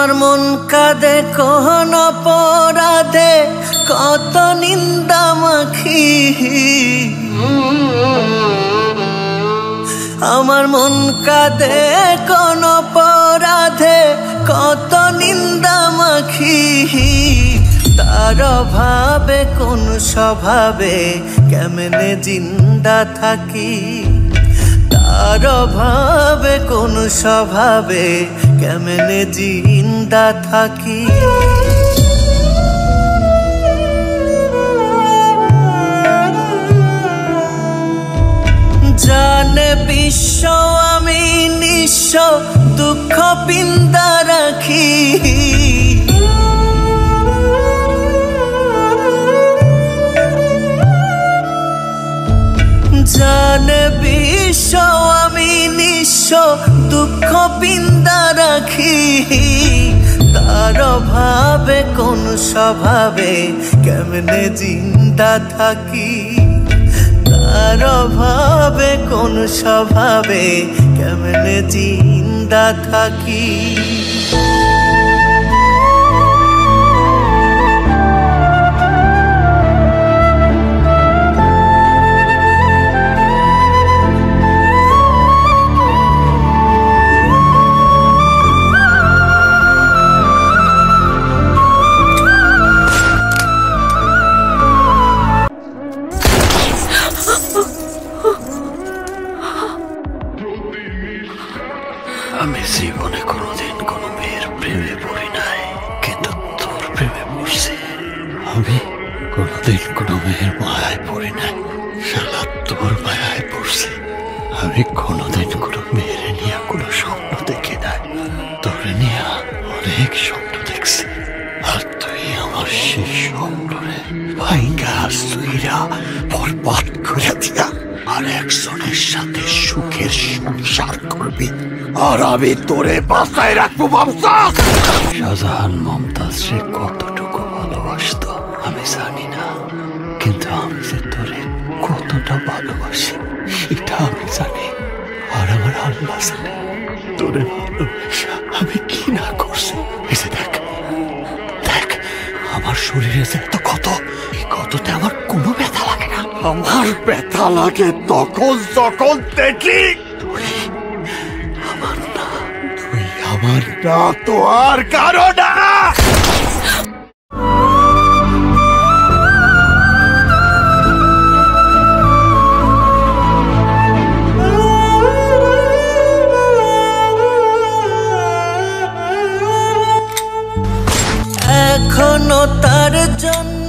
আমার মন কাঁদে কোন অপরাধে কত নিন্দা মাখি। আমার মন কাঁদে কোন অপরাধে কত নিন্দা মাখি। তার অভাবে কোন স্বভাবে কেমনে জিন্দা থাকি। তার অভাবে কোন স্বভাবে কেমনে জিন্দা থাকি। জানে বিশ্ব আমি নিঃস্ব দুঃখ পিন্দা রাখি। জানে বিশ্ব আমি নিঃস্ব দুঃখ পিন্দা রাখি। তার অভাবে কোন স্বভাবে কেমনে জিন্দা থাকি। তার অভাবে কোন স্বভাবে কেমনে জিন্দা থাকি। আমি জীবনে কোনোদিন কোনো মেয়ের প্রেমে পড়ি নাই, কিন্তু তোর প্রেমে পড়ছি। আমি কোনোদিন কোনো মেয়ের মায়ায় পড়ি নাই, শালা তোর মায়ায় পড়ছি। আমি কোনোদিন কোনো মেয়ের নিয়ে কোনো স্বপ্ন দেখি নাই, তোর নিয়ে অনেক স্বপ্ন দেখছি। আর তুই আমার সেই স্বপ্নরে ভাইঙ্গা সুইরা বরবাদ করে দিয়া আর একজনের সাথে সুখের সংসার করবি। আর আমি তোরে বাঁচায় রাখবো মমতাজ। শাহজাহান মমতাজ রে কতটুকু ভালোবাসতো আমি জানি না, কিন্তু আমি যে তোরে কতটা ভালোবাসি সেটা আমি জানি। আর আমার আল্লাহ জানে তোরে ভালোবাসা আমি কি না করছি। এসে দেখ দেখ আমার শরীরে যে এত ক্ষত, এই ক্ষততে আমার কোনো ব্যথা লাগে না। আমার ব্যথা লাগে তখন যখন দেখি আমার না, তুই আমার না, তো আর কারো না। এখনো তার জন্য